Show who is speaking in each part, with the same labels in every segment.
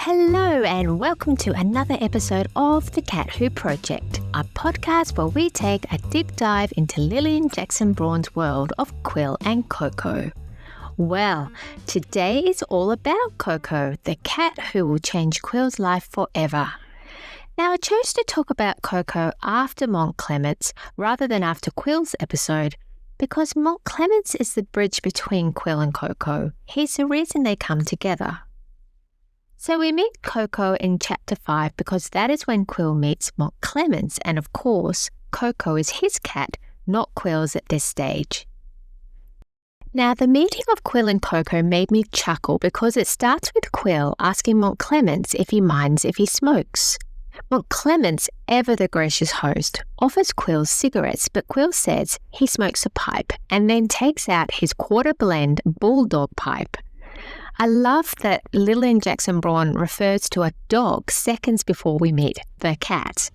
Speaker 1: Hello and welcome to another episode of The Cat Who Project, a podcast where we take a deep dive into Lillian Jackson Braun's world of Qwill and Koko. Well, today is all about Koko, the cat who will change Qwill's life forever. Now, I chose to talk about Koko after Mont Clements rather than after Qwill's episode because Mont Clements is the bridge between Qwill and Koko. He's the reason they come together. So we meet Koko in Chapter 5 because that is when Qwill meets Mont Clements, and of course, Koko is his cat, not Qwill's at this stage. Now, the meeting of Qwill and Koko made me chuckle because it starts with Qwill asking Mont Clements if he minds if he smokes. Mont Clements, ever the gracious host, offers Qwill cigarettes, but Qwill says he smokes a pipe and then takes out his quarter-blend bulldog pipe. I love that Lillian Jackson Braun refers to a dog seconds before we meet the cat.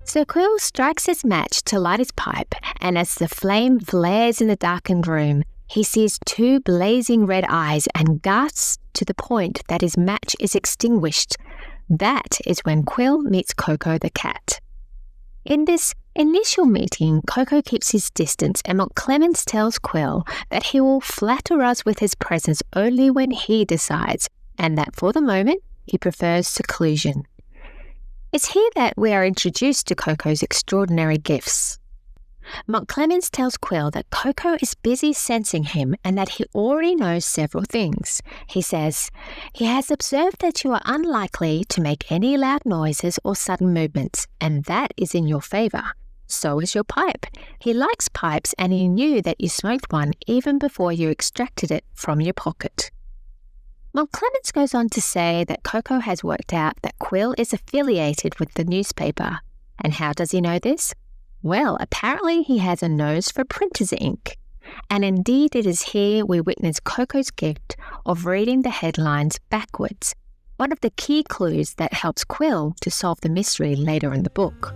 Speaker 1: So Qwill strikes his match to light his pipe, and as the flame flares in the darkened room, he sees two blazing red eyes and gasps to the point that his match is extinguished. That is when Qwill meets Koko the cat. In this initial meeting, Koko keeps his distance and Mont Clements tells Qwill that he will flatter us with his presence only when he decides, and that for the moment, he prefers seclusion. It's here that we are introduced to Koko's extraordinary gifts. Mont Clements tells Qwill that Koko is busy sensing him and that he already knows several things. He says, he has observed that you are unlikely to make any loud noises or sudden movements, and that is in your favour. So is your pipe. He likes pipes and he knew that you smoked one even before you extracted it from your pocket. Mont Clements goes on to say that Koko has worked out that Qwill is affiliated with the newspaper. And how does he know this? Well, apparently he has a nose for printer's ink. And indeed it is here we witness Koko's gift of reading the headlines backwards, one of the key clues that helps Qwill to solve the mystery later in the book.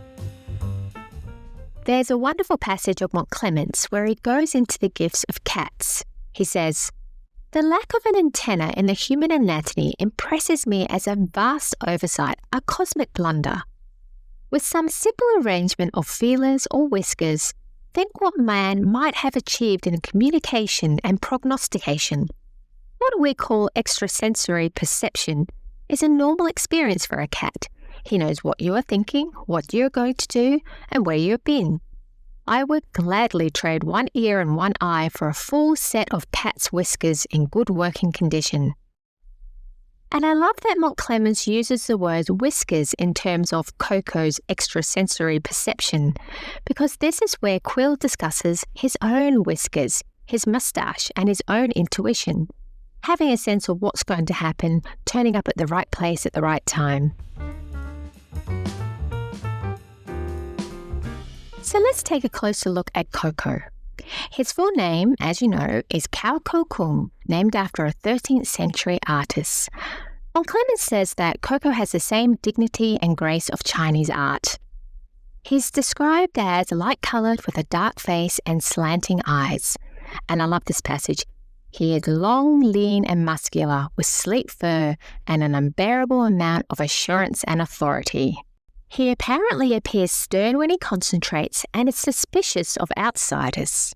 Speaker 1: There's a wonderful passage of Mont Clements where he goes into the gifts of cats. He says, "The lack of an antenna in the human anatomy impresses me as a vast oversight, a cosmic blunder. With some simple arrangement of feelers or whiskers, think what man might have achieved in communication and prognostication. What we call extrasensory perception is a normal experience for a cat. He knows what you are thinking, what you are going to do, and where you have been. I would gladly trade one ear and one eye for a full set of cat's whiskers in good working condition." And I love that Mont Clements uses the word whiskers in terms of Koko's extrasensory perception, because this is where Qwill discusses his own whiskers, his moustache, and his own intuition, having a sense of what's going to happen, turning up at the right place at the right time. So let's take a closer look at Koko. His full name, as you know, is Koko, named after a 13th century artist. Mont Clements says that Koko has the same dignity and grace of Chinese art. He's described as light-coloured with a dark face and slanting eyes. And I love this passage. He is long, lean and muscular with sleek fur and an unbearable amount of assurance and authority. He apparently appears stern when he concentrates and is suspicious of outsiders.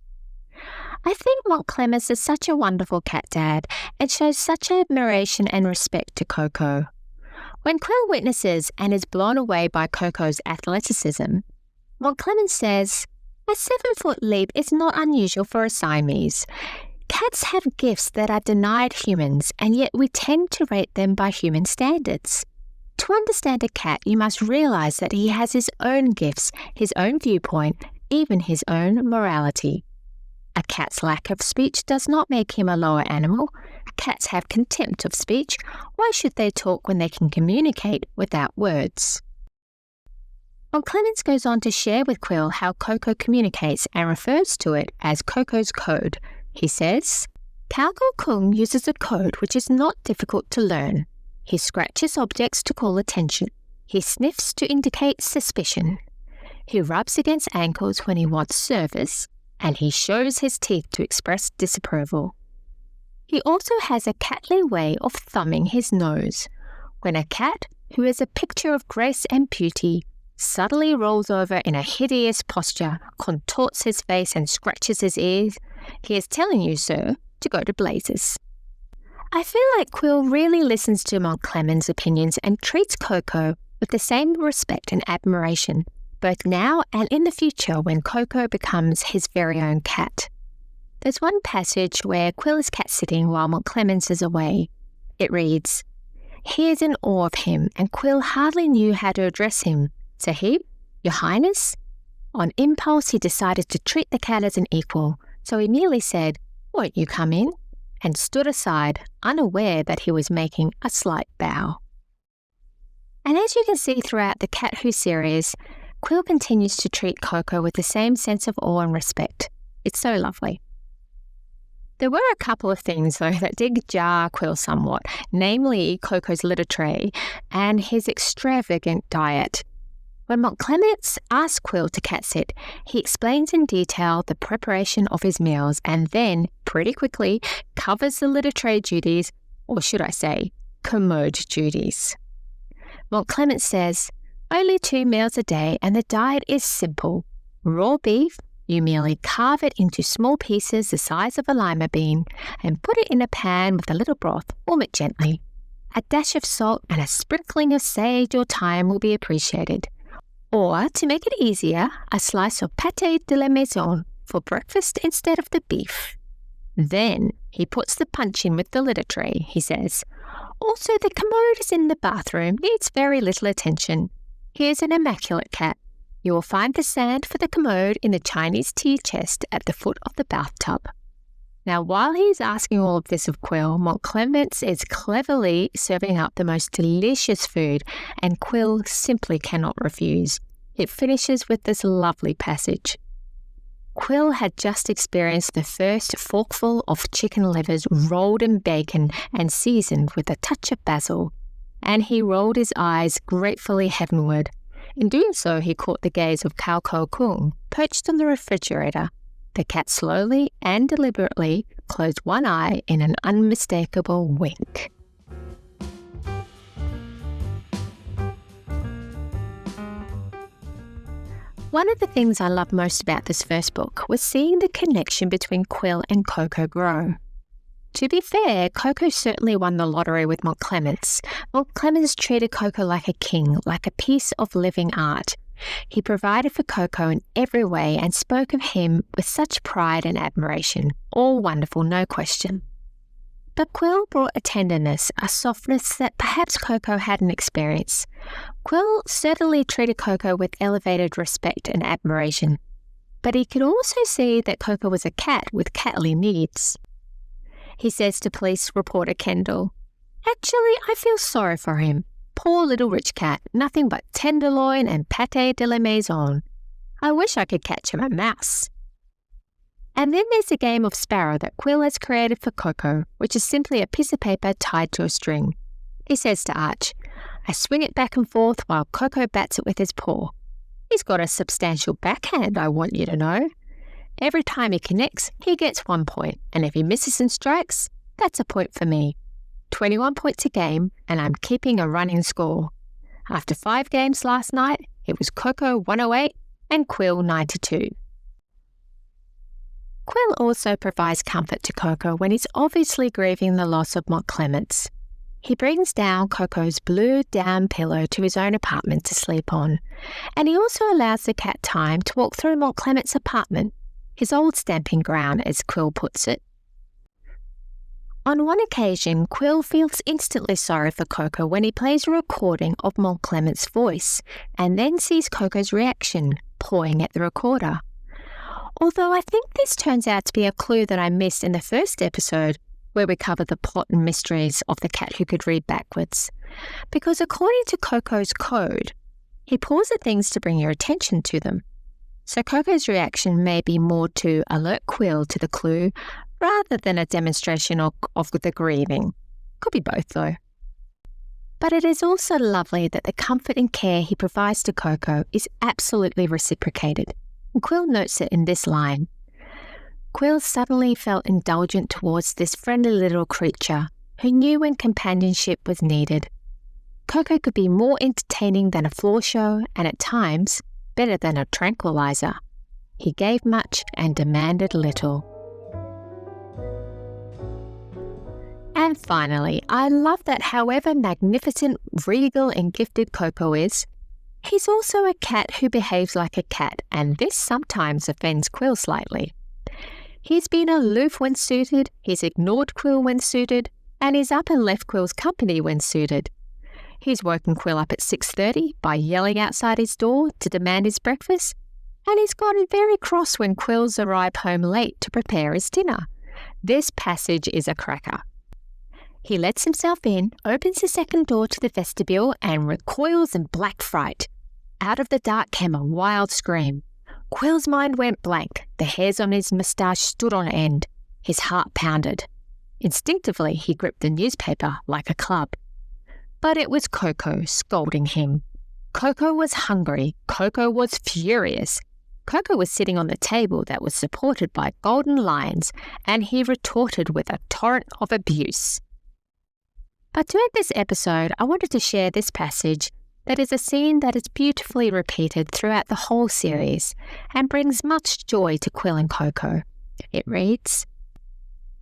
Speaker 1: I think Mont Clements is such a wonderful cat dad and shows such admiration and respect to Koko. When Qwill witnesses and is blown away by Koko's athleticism, Mont Clements says, "A 7-foot leap is not unusual for a Siamese. Cats have gifts that are denied humans, and yet we tend to rate them by human standards. To understand a cat, you must realize that he has his own gifts, his own viewpoint, even his own morality. A cat's lack of speech does not make him a lower animal. Cats have contempt of speech. Why should they talk when they can communicate without words?" Mont Clements goes on to share with Qwill how Koko communicates and refers to it as Koko's Code. He says, "Koko Kung uses a code which is not difficult to learn. He scratches objects to call attention. He sniffs to indicate suspicion. He rubs against ankles when he wants service, and he shows his teeth to express disapproval. He also has a catly way of thumbing his nose. When a cat, who is a picture of grace and beauty, suddenly rolls over in a hideous posture, contorts his face and scratches his ears, he is telling you, sir, to go to blazes. I feel like Qwill really listens to Mont Clement's opinions and treats Koko with the same respect and admiration, both now and in the future when Koko becomes his very own cat. There's one passage where Qwill is cat-sitting while Mont Clement is away. It reads, "He is in awe of him, and Qwill hardly knew how to address him. Sahib, Your Highness?" On impulse, he decided to treat the cat as an equal, so he merely said, "Won't you come in?" and stood aside, unaware that he was making a slight bow. And as you can see throughout the Cat Who series, Qwill continues to treat Koko with the same sense of awe and respect. It's so lovely. There were a couple of things, though, that did jar Qwill somewhat, namely Koko's litter tray and his extravagant diet. When Mont Clement asks Qwill to cat-sit, he explains in detail the preparation of his meals and then, pretty quickly, covers the litter tray duties, or should I say, commode duties. Mont Clement says, "Only 2 meals a day and the diet is simple. Raw beef, you merely carve it into small pieces the size of a lima bean and put it in a pan with a little broth, warm it gently. A dash of salt and a sprinkling of sage or thyme will be appreciated. Or, to make it easier, a slice of pâté de la maison for breakfast instead of the beef." Then he puts the punch in with the litter tray, he says. "Also, the commode is in the bathroom, needs very little attention. Here's an immaculate cat. You will find the sand for the commode in the Chinese tea chest at the foot of the bathtub." Now, while he's asking all of this of Qwill, Mont Clement is cleverly serving up the most delicious food, and Qwill simply cannot refuse. It finishes with this lovely passage. Qwill had just experienced the first forkful of chicken livers rolled in bacon and seasoned with a touch of basil, and he rolled his eyes gratefully heavenward. In doing so, he caught the gaze of Koko, perched on the refrigerator. The cat slowly and deliberately closed one eye in an unmistakable wink. One of the things I loved most about this first book was seeing the connection between Qwill and Koko grow. To be fair, Koko certainly won the lottery with Mont Clement. Mont Clement treated Koko like a king, like a piece of living art. He provided for Koko in every way and spoke of him with such pride and admiration. All wonderful, no question. But Qwill brought a tenderness, a softness that perhaps Koko hadn't experienced. Qwill certainly treated Koko with elevated respect and admiration, but he could also see that Koko was a cat with catly needs. He says to police reporter Kendall, "Actually, I feel sorry for him. Poor little rich cat, nothing but tenderloin and pâté de la maison. I wish I could catch him a mouse." And then there's a game of Sparrow that Qwill has created for Koko, which is simply a piece of paper tied to a string. He says to Arch, "I swing it back and forth while Koko bats it with his paw. He's got a substantial backhand, I want you to know. Every time he connects, he gets 1 point, and if he misses and strikes, that's a point for me. 21 points a game, and I'm keeping a running score. After 5 games last night, it was Koko 108 and Qwill 92. Qwill also provides comfort to Koko when he's obviously grieving the loss of Mont Clement. He brings down Koko's blue down pillow to his own apartment to sleep on, and he also allows the cat time to walk through Mont Clement's apartment, his old stamping ground, as Qwill puts it. On one occasion, Qwill feels instantly sorry for Koko when he plays a recording of Mont Clement's voice and then sees Koko's reaction, pawing at the recorder. Although I think this turns out to be a clue that I missed in the first episode where we cover the plot and mysteries of the cat who could read backwards. Because according to Koko's code, he paws at things to bring your attention to them. So Koko's reaction may be more to alert Qwill to the clue rather than a demonstration of the grieving. Could be both, though. But it is also lovely that the comfort and care he provides to Koko is absolutely reciprocated. And Qwill notes it in this line. Qwill suddenly felt indulgent towards this friendly little creature who knew when companionship was needed. Koko could be more entertaining than a floor show and at times better than a tranquilizer. He gave much and demanded little. And finally, I love that however magnificent, regal and gifted Koko is, he's also a cat who behaves like a cat, and this sometimes offends Qwill slightly. He's been aloof when suited, he's ignored Qwill when suited, and he's up and left Qwill's company when suited. He's woken Qwill up at 6:30 by yelling outside his door to demand his breakfast, and he's gotten very cross when Qwill's arrived home late to prepare his dinner. This passage is a cracker. He lets himself in, opens the second door to the vestibule, and recoils in black fright. Out of the dark came a wild scream. Qwill's mind went blank. The hairs on his moustache stood on end. His heart pounded. Instinctively, he gripped the newspaper like a club. But it was Koko scolding him. Koko was hungry. Koko was furious. Koko was sitting on the table that was supported by golden lions, and he retorted with a torrent of abuse. But to end this episode, I wanted to share this passage that is a scene that is beautifully repeated throughout the whole series and brings much joy to Qwill and Koko. It reads,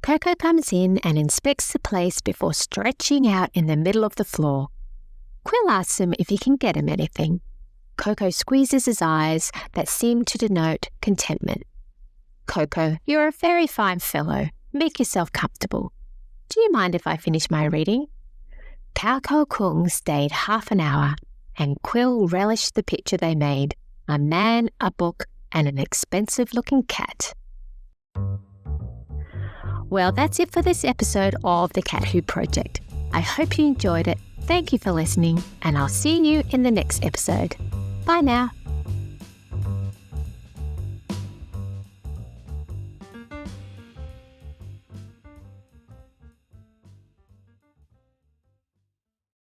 Speaker 1: Koko comes in and inspects the place before stretching out in the middle of the floor. Qwill asks him if he can get him anything. Koko squeezes his eyes that seem to denote contentment. Koko, you're a very fine fellow. Make yourself comfortable. Do you mind if I finish my reading? Koko Kung stayed half an hour, and Qwill relished the picture they made, a man, a book, and an expensive-looking cat. Well, that's it for this episode of The Cat Who Project. I hope you enjoyed it. Thank you for listening, and I'll see you in the next episode. Bye now.